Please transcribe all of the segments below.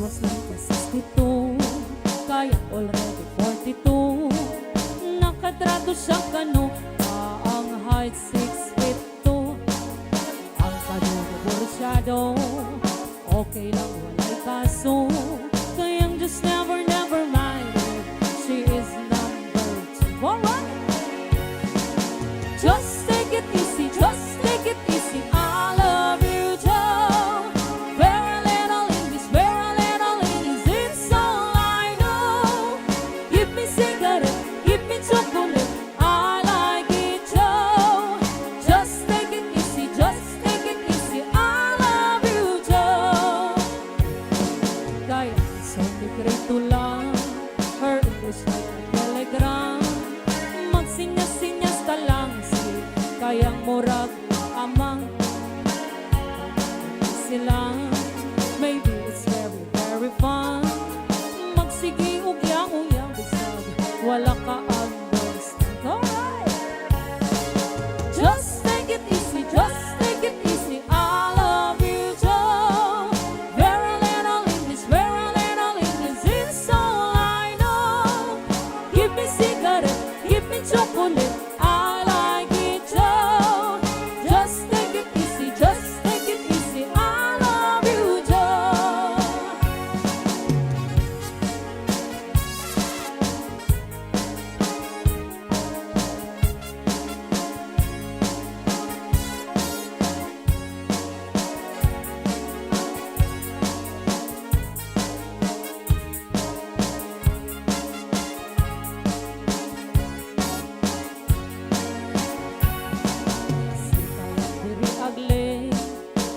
as lang ka 62, kaya already 42. Nakatrato siya kano, ang height 6 feet 2. Ang kadugo bursyado, okay lang walay kaso. Kayang just never, never mind it, she is number 2. Alright! Just take it easy, just take it easy, I love you, Joe. Very little English, very little English, it's all I know. Give me cigarette, give me chocolate, I like it, Joe. Just take it easy, I love you, Joe. Kaya sa sekreto lang, her English like a telegram. Magsinyas-sinyas ka lang, kayang murag amang sila. Maybe it's very, very fun. Magsige ugyang-uyang bisag, wala ka understand. Alright! Just take it easy, just take it easy, I love you, Joe. Very little English, it's all I know. Give me cigarette, give me chocolate, I like it, Joe. Just take it easy, I love you, Joe.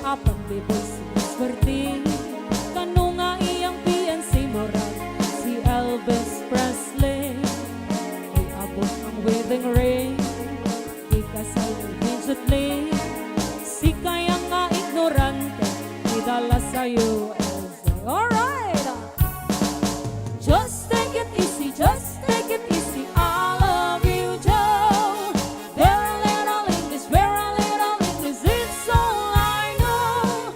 Apang biboy siniswerte, kano nga iyang PNC moral si Elvis Presley. Iabot ang wedding ring, ikasal immediately. Si kaya nga ignorante, idala sa US. Alright! Just take it easy, I love you, Joe. Very little English, it's all I know.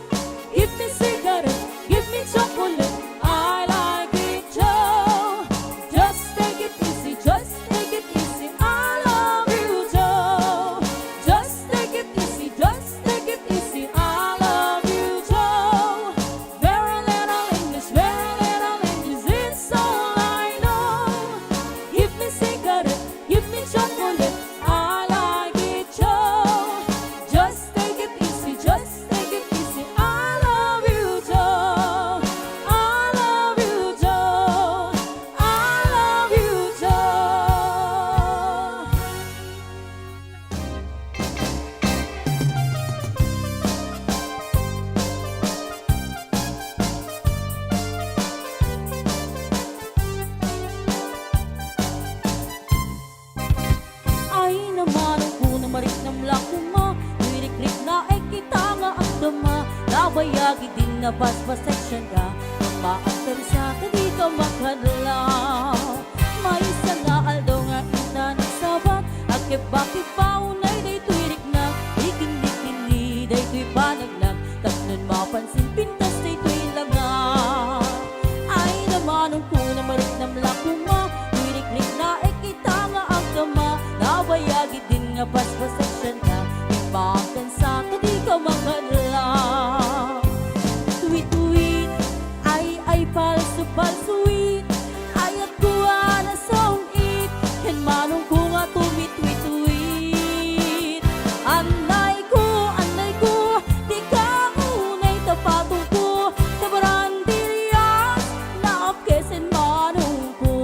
Give me cigarette, give me chocolate, I like it, Joe. Just take it easy, I love you, Joe. Just take it easy, I love you, Joe. Very little English, it's all I know. Give me cigarette, give me chocolate, I like it, Joe. Just take it easy, I love you, Joe. I love you, Joe. I love you, Joe. Ay naman ang punang marik ng lako mo, lirik-lik na ay kita nga ang dama. Nabayagi din na basbas section ka, maaktan sa kadi ka makadlaw. May isa nga aldo nga ina ng sabat, akip bakit paunay day tuwirik na, ikindi-kindi day tuy panaglag, tasnon mapansin pintas day tuy laga. Ay naman ang punang marik ng lako mo, lirik-lik na ay kita nga ang dama. Nabayagi din nga basbas section ka, ipakan sa kadi ka makadlaw. Tuwit-tuwit, ay palso-palsuit, ayat kuha na sa it, yan manong ko nga tumit-tuwit-tuwit. Anay ko, di ka unay tapatong ko, tabarandirias, naapkesen manong ko.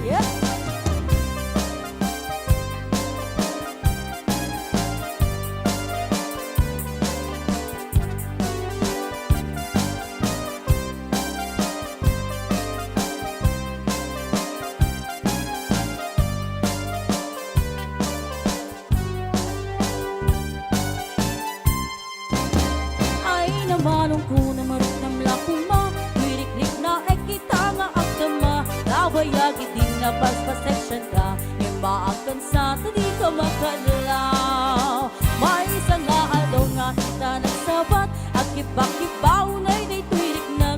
Yeah. Manong ko na marot ng lakuma, lirik-lik na ay kita nga ang dama. Nabayagi din na basbas section ka, imaakan sa tadi ka makadlaw. May isang nga aldaw nga kita nagsabat, akip-akip baunay day tuwirik na,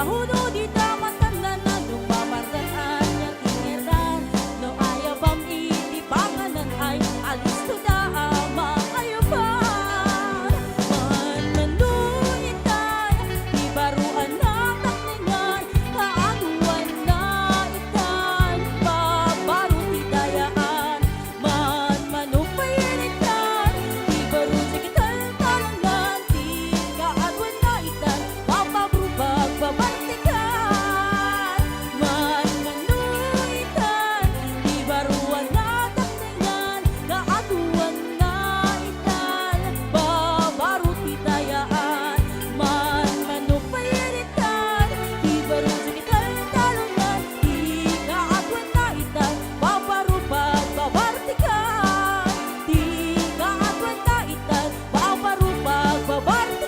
hudo di tamatan na lumamaraan niya tingiran. No ayabam itipanganan ay alis to daama ayaban. Man manuitan, di baruan na takningan, kaaguan na itan, babaru ti dayaan. Man manupayinitan, di baru sikitan talangan, di kaaguan na itan, bababrubag babantikan. Man manuitan, di baruan na takningan, kaaguan na itan, babaru ti dayaan. Man manupayinitan, di baru sikitan talangan, di kaaguan na itan, babarubag babartikan. Di kaaguan na itan, babarubag babartikan.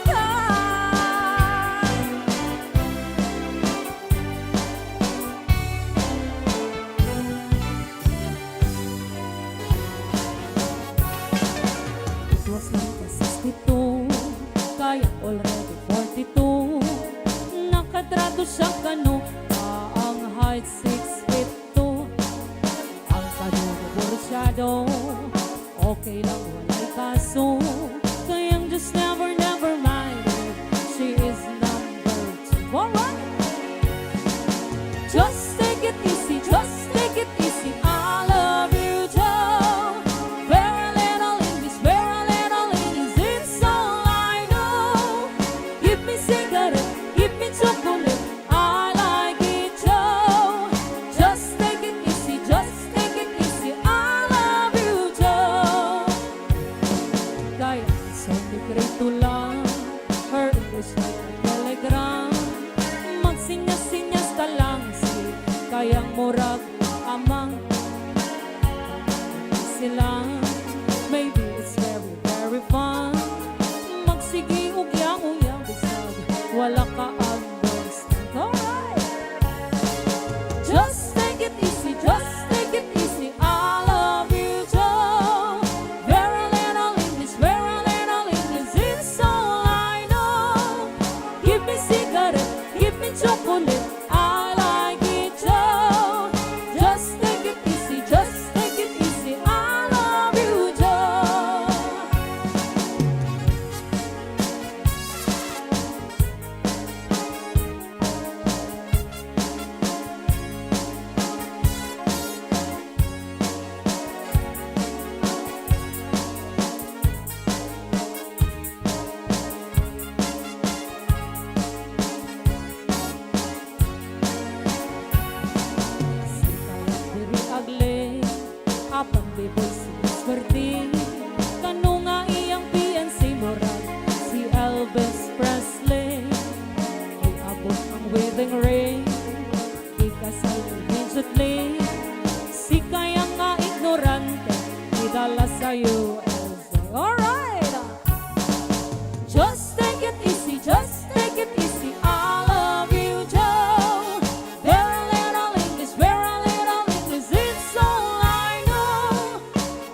It was 1962, kaya already 42. Nakadrado sa kano, ang height 6 feet 2. Ang panuno borsyado, okay lang walay kaso. Kayang just never, never mind it, she is number 2. Alright! Just take it easy, just take it easy. I love you, Joe. Very little English, it's all I know. Give me cigarette, give me chocolate. I like it, Joe. Just take it easy, just take it easy. I love you, Joe. Kaya isang dekreto lang, her English like a telegram. Magsinyas-sinyas ka lang, si kayang murag amang silang. Maybe it's very, very fun. Magsigi ugyang-ugyang bisag, wala ka understand. Alright! Just take it easy, just take it easy. I love you, Joe. Very little English, it's all I know. Give me cigarette, give me chocolate. I like it, Joe. Just take it easy, just take it easy. I love you, Joe. Si kaya diri agle, apang biboy siniswerte. Kano nga iyang PNC moral, si Elvis Presley. Ay abot ang wedding ring, di kasal immediately. Si kaya nga ignorante, idala sa USA. Alright! Just take it easy, just take it easy. I love you, Joe. Very little English, it's all I know.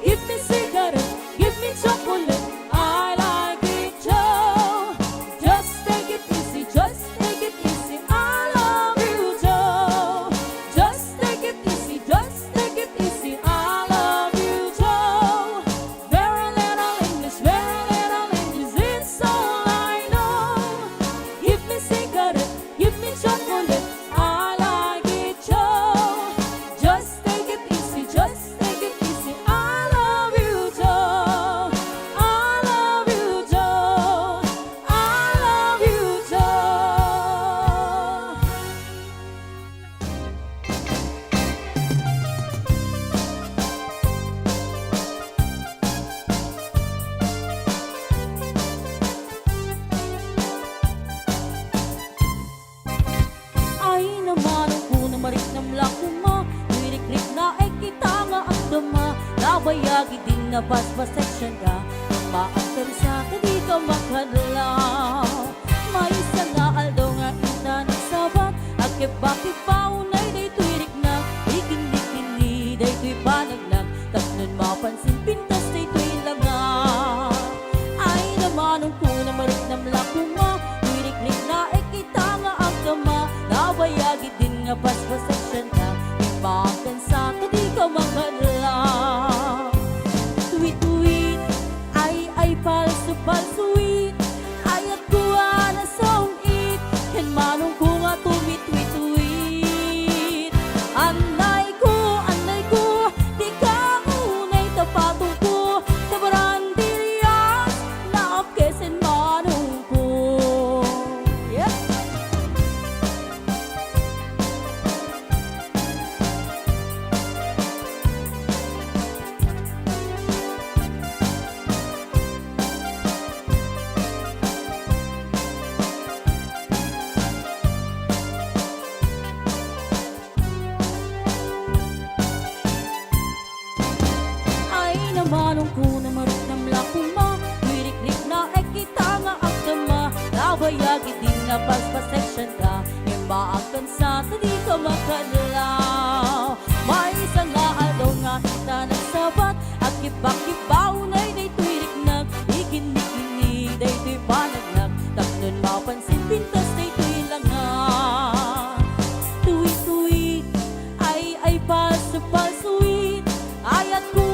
Give me cigarette, give me chocolate. I like it, Joe. Just take it easy, just take it easy. I love you, Joe. Just take it easy, just take it easy. I love you, Joe. Very little English, it's all I know. Give me cigarette, give me chocolate. I like it, Joe. Just take it easy, just take it easy. I love you, Joe. I love you, Joe. I love you, Joe. Ay naman ang kunang marik ng lakuma, lirik-rik na ay kita nga ang dama. Nabayagi din na basbas section ka, maakter sa kadi ka makadlaw. May isa nga aldo nga ina ng sabat, akip-bakip paunay day tuirik na, ikin-ikini day tuy panaglag, tapnon mapansin pintas day tuy langa. Ay naman ang kunang marik ng lakuma, lirik-rik na ay kita nga ang dama. Nabayagi din nga paspaseksyon ka Ibakan sa di ka makadlaw Tuwit-tuwit ay palso-palsuit Ayat ko na song it Yan manong ko nga tumit-tuwit-tuwit Anay ko Di ka unay tapatong ko Tabaran diriyas Na apkesen manong ko Yeah Manong ko na marot ng lakuma Wirik-rik na kita nga agdama Nabayagi din na paspaseksyon ka Imaakan sa di ka makadlaw May isang nga alaw nga kita nagsabat At kipak-kipaw na tuwirik nag Ikinig-inig na ito'y panaglag Taknon mapansin pintas na ito'y langan Tuwit-tuwit ay palso-palsuit Ayat ko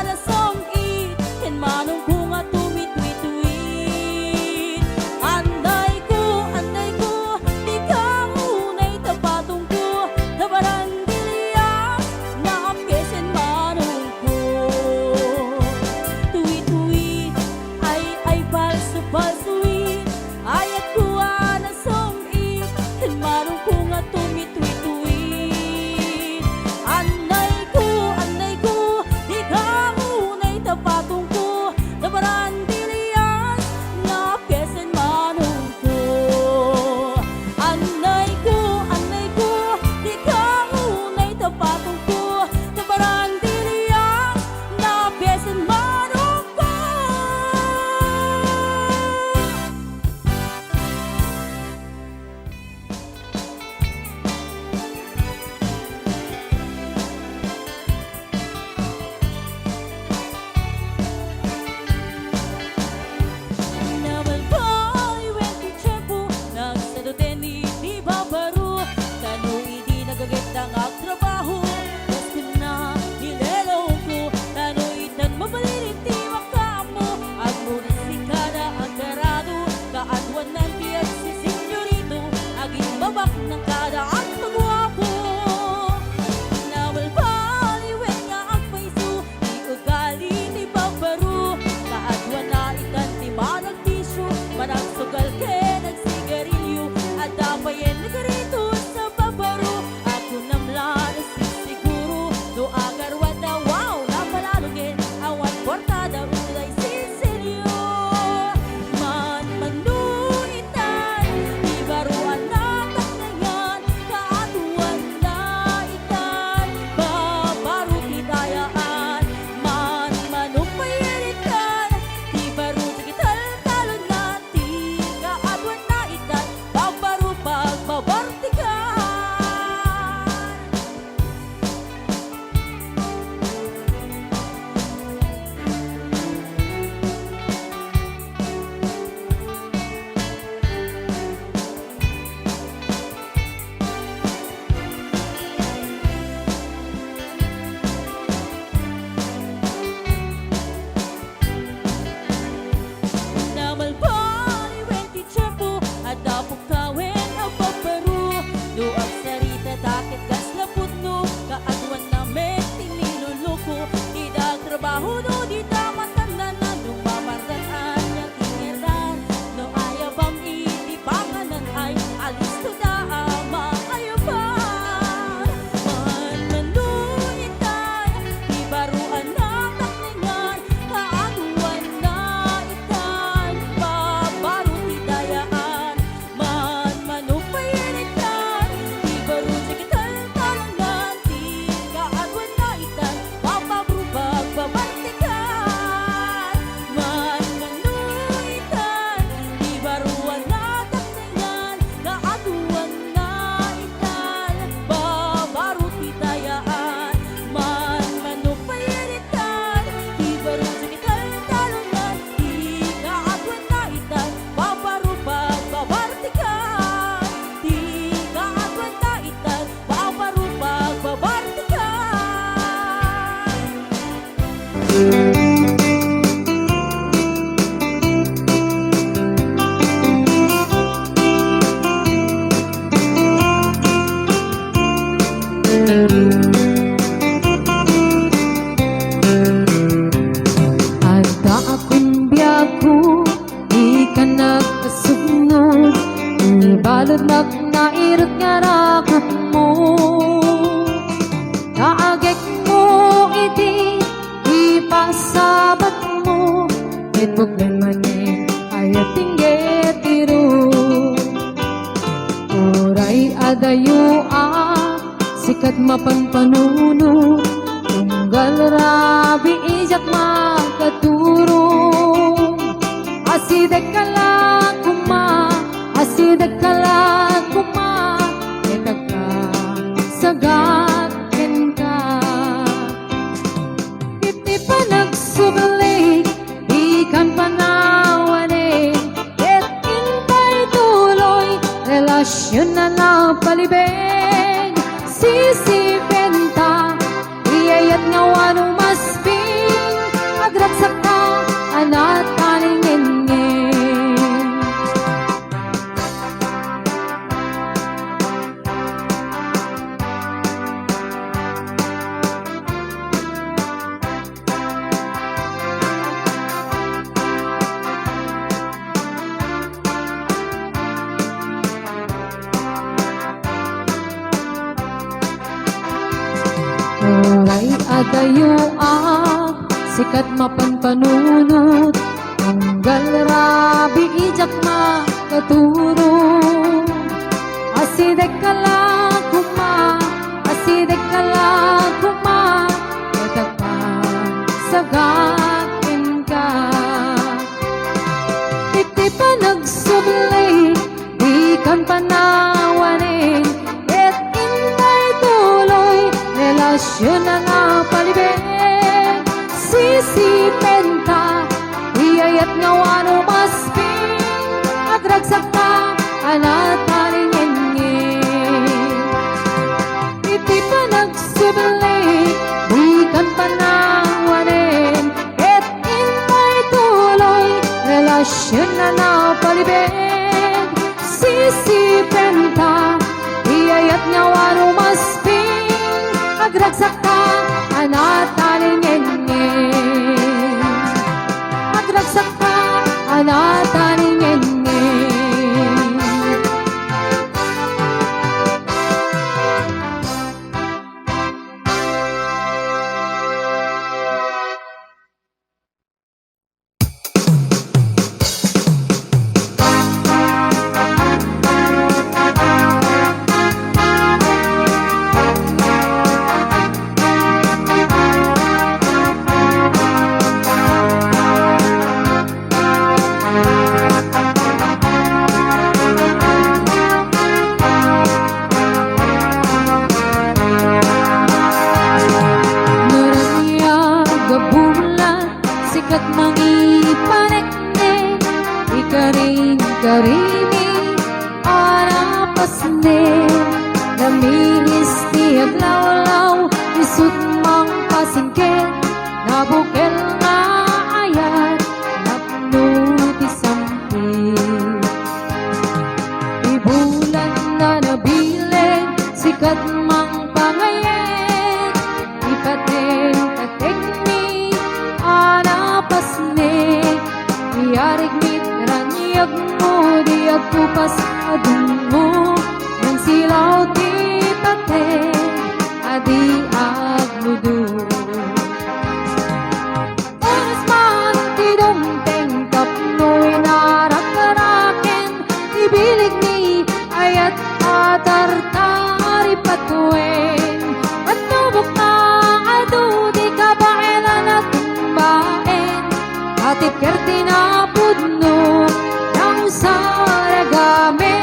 na song it Yan manong ko nga tumit-tuwit-tuwit Anday ko Di ka unay tapatong ko Nabaran diliyas Na apkesen manong ko Tuwit-tuwit ay palso-palsuit Ayat ko na song it Yan manong ko nga tumit-tuwit-tuwit Anday ko Di ka unay tapatong ko Nabaran diliyas Na apkesen manong ko Anay ko Di ka unay tapatong ko Nabaran diliyas Na apkesen manong ko adayua sikat mapanpanuno tunggal rabi ijak makaturong asidek kala kuma etaka sagatin ka iti pa nagsubalik ikan panawanin et intay tuloy relasyon na napalibig sisipenta iyayat nga wanong masping agragsak ka anat kaningin Oray adayua sikat mapanpanunot tunggal rabi ijak makaturong asidek kala kuma katakan sagatin ka iti pa nagsubli di kan panawanin et intay tuloy relasyon na napalibig sisipenta iyayat nga wano masping agragsak ka anataringin iti pa nagsubli di kan panawanin et intay tuloy relasyon na napalibig sisipenta iyayat nga wano masping agragsak ka anataringin agragsak ka anataringin sikat mangipanekne ikaring-karimi arapasne naminis ti aglaw-law isut mang pasingket nabukel nga ayat napno ti sampi ibulan na nabileg sikat mang pangayet ipaten katekni anapasne iyarig mitranyag mo di agkupas adun mo nang silaw ti pate adi agludo oras man ti dumteng tapnoy narak-araken ibilig ni ayat atartari patuen at nubok na adu di kabaelan at tumbaen atip kerti na pudno ng saragame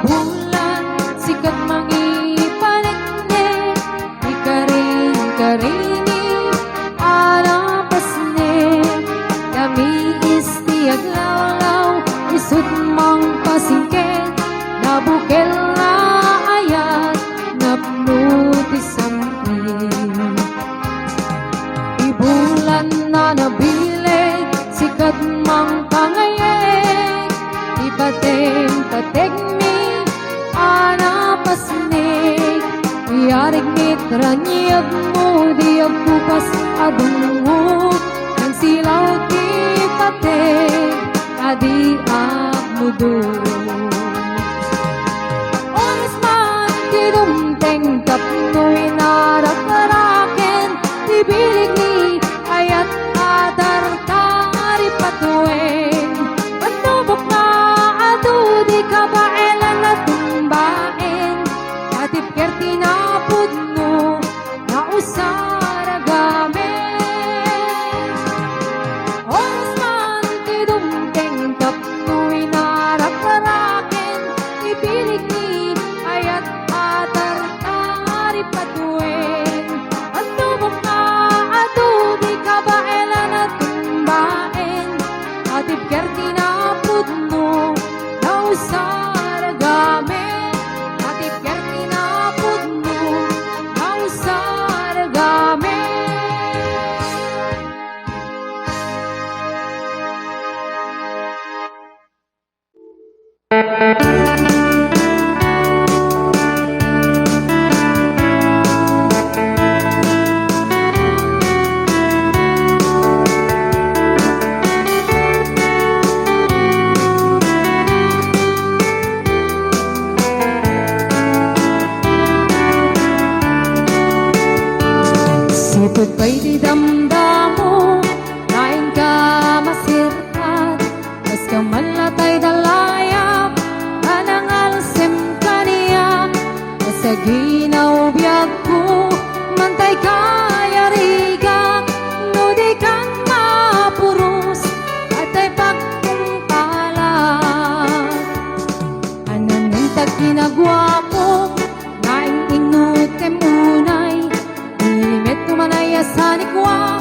bulan sikat mangipanekne ikaring-karini arapasne kami isti aglaw-law isut mang pasingket nabukel na ayat napno ti sampi ibulan na nabileg sikat mang pangayek ipaten-patek anapasne iyarig mit Teranyag mo di agpupas adungo Nang silaw ti pate adi agmudo Oras man ti dumteng tapno inarak-araken Ti bilig ni ayat adar tari patuin Pagtubok na adu di kabailan na tumbain Atip kerti na pudno na usara gamin Oras man ti dumteng tapno inarak-araken Ti bilig ni ayat adar tari patuin Pagtubok na adu di kabailan na tumbain Atip kerti na pudno na usara gamin Atip kerti na pudno na usara gamin Sipag pa'y di damdamo Lain ka masirkat Mas ka malatay dalayap Anang alsim kaniyak Sa ginaw biyag ko Mantay kaya rigak No di kang mapuros At ay pagkumpalat Anan ang tagkinagwapo Naing inutem unay Ilimit kumanaya sa nikwa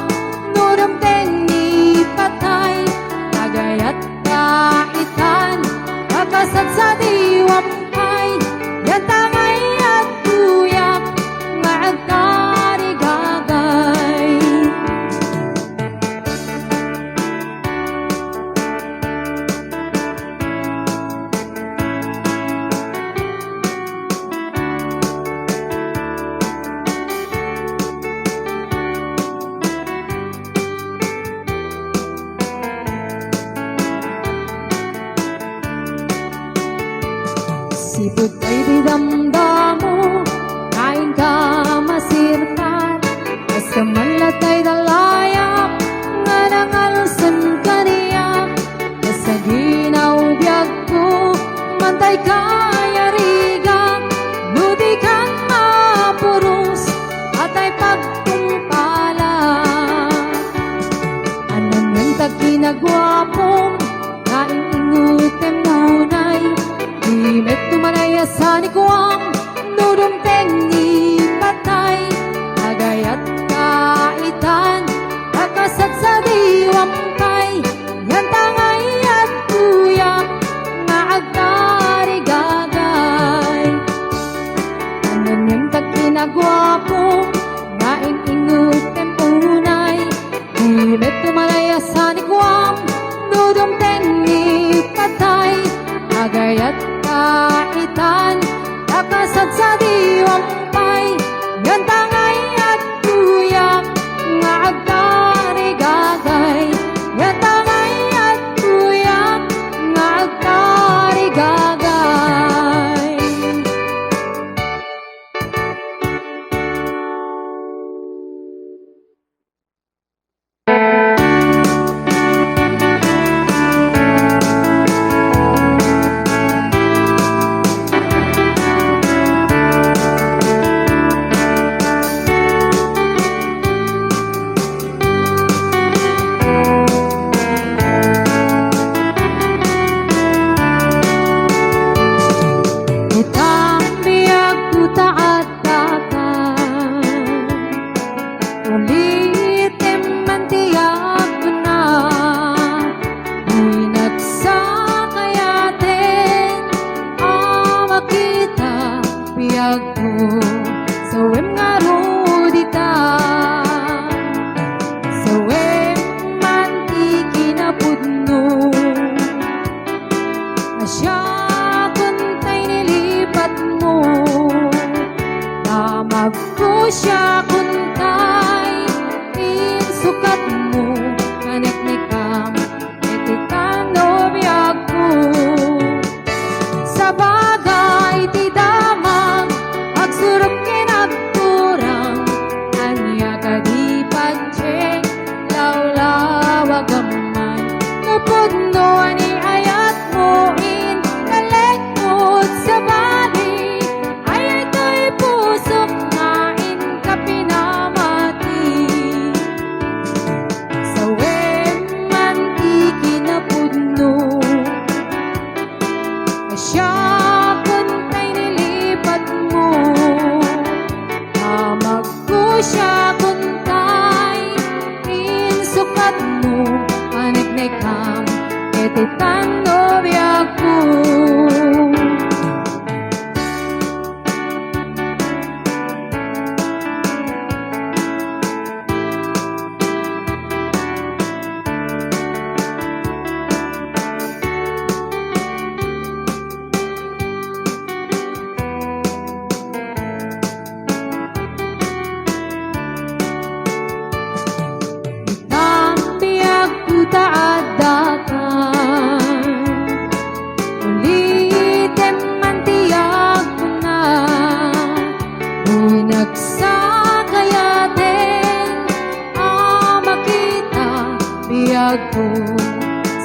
kuntay in sukat mo kaniknikam iti kanobyak ko sa bagay ti damang agsurok kinagturang anya kadi padje lawlawagaman napudno ani ayat mo in kalekot sa bali ay to'y pusok na in kapinamati sa man ikinapudno siya kuntay nilipat mo amag ko siya kuntay insukat mo paniknikam iti tanobyak ko Tambiyag ko taadakan ulitin man tiyag ko na nagsakaya din makita biyag ko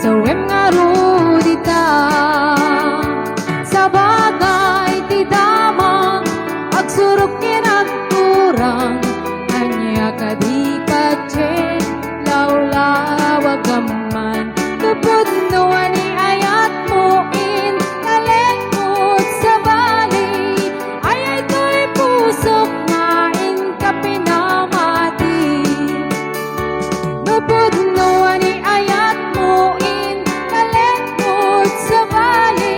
sa wem nga rudita sa bagay ti damang agsurok kinagturang anya kadi padje lawlawagaman napudno ani ayat mo in kalekot sa bali ay to'y pusok na in kapinamati napudno ani ayat mo in kalekot sa bali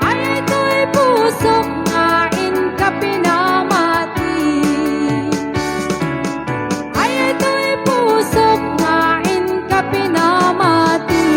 ay to'y pusok na in kapinamati ay to'y pusok na in kapinamati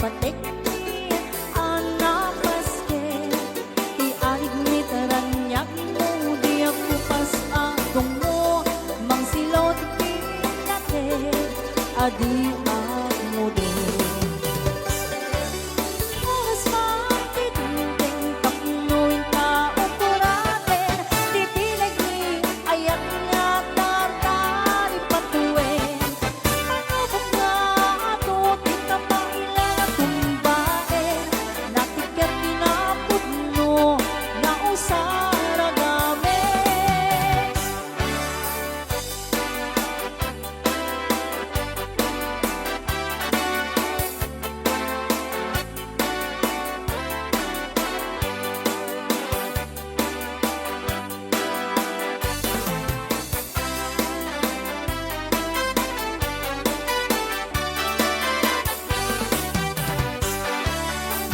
patek anapaske ti arig mitaranyak mo di ako pas agong mo mang silot pinate adi mo din oras magtitinting taknuin tao kuratin di pilag ni ayak niya tartari patuin panubok nga ato di ka mailan tumbain natikat kinapod mo na usara gamit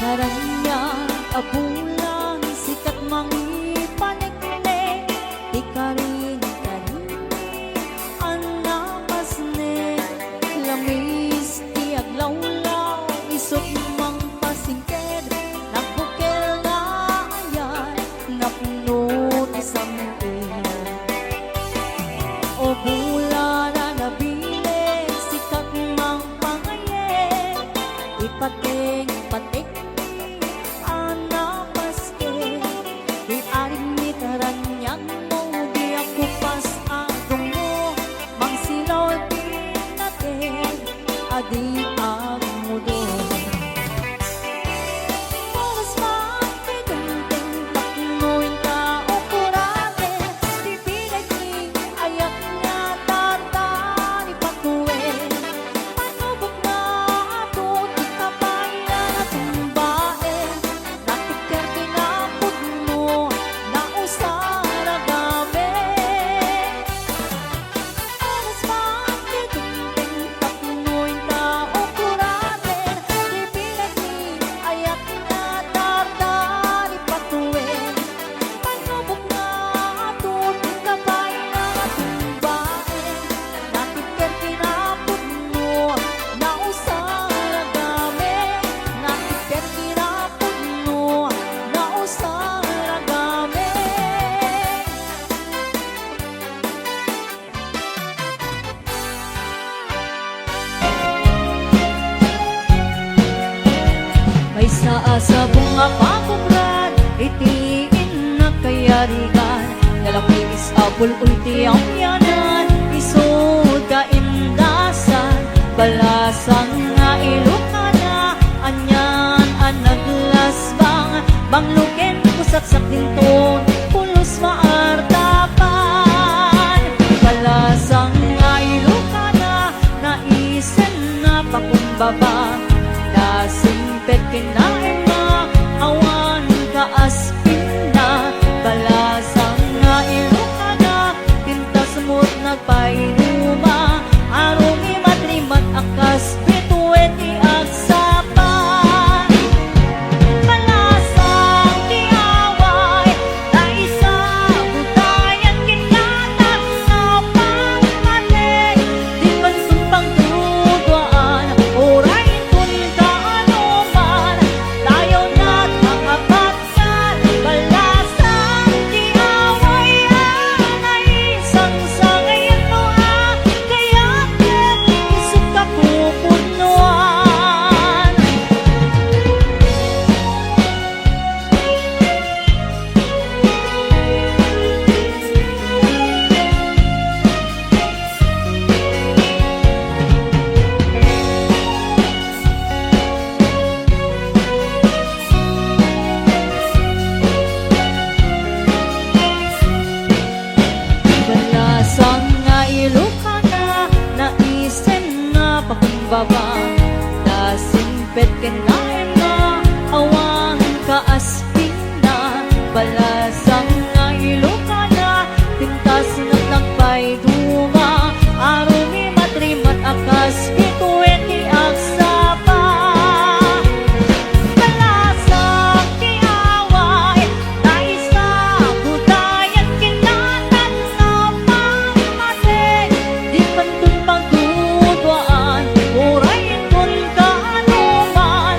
naranya abulang sikat mangipanek-nek di karin anapas ne lamis ti aglawlaw isok mang pasingked nabukel na ayan napuno ti samtin o bulan na nabilin sikat mang pangayen ipating patik anapaske di aring mitaranyak mo di ako pas agong mo mang silaw pinatin adi ang mudo oras magtitinting taknuin tao kuratin di pinaging ayak niya tartari patuin panubok nga ato di kabayan at tumbain natikar kinapod mo na usara gamit oras magtitinting taknuin tao kuratin di pinaging ayak niya tartari patuin panubok nga ato di kabayan at tumbain natikar kinapod mo na usara gamit natikar kinapod mo na usara gamit may saa sa bunga pakubrad itiin na kayarigan dalapis apul ulti ang yanan isod ka indasan balasang nga ilukana anyan anaglasbang bangluken kusaksak dinton pulos maartapan balasang nga ilukana naisen na pakumbaba nasimpet kinain na awan kaaspin na balasang nga ilukana tintas mo't nagpainuma arumi matrimat akas bituet iagsapan balasang tiaway na isa butayan kinatan na pangmatik di man sumpang tudwaan oray kun kaanuman tayo na't makapagsan balasang tiaway anay isang sangayan no kaya isok ka pupunuan balasang nga ilukana naisen na pakumbaba nasimpet kinain na awang kaaspin na balasang nga ilukana tintas na nagpay duma arumi matrimat akas bituet iagsapa balasang tiaway na isa butayan kinatan na pangmatik di pantun pagdudwaan oray kun kaanuman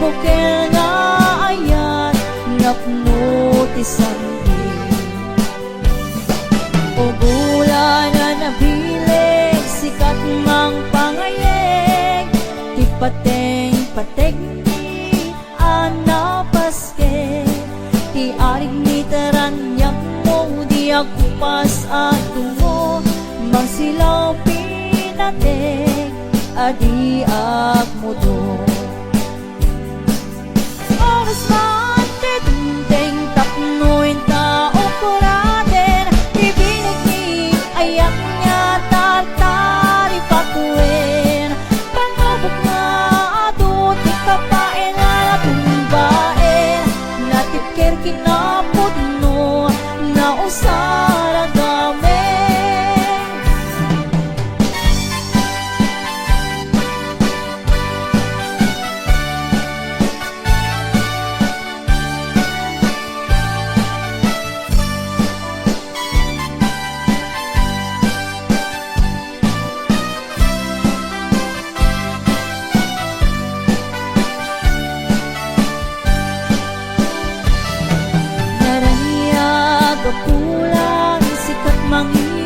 bukel nga ayan napnutisan o bulan na nabilig sikat mang pangayeg ti pateng-pateg ni anapaske ti arig ni taranyang mo di akupas at tungo mangsilaw pinateg adi agmudo oras man ti tinteng tapnoin tao kuraden ibinig ni ayak niya tartari patuin pangabot nga ato ti kapain na natumbain natipker kinapod no na usara gamen Narahiyag o kulang sikat mangi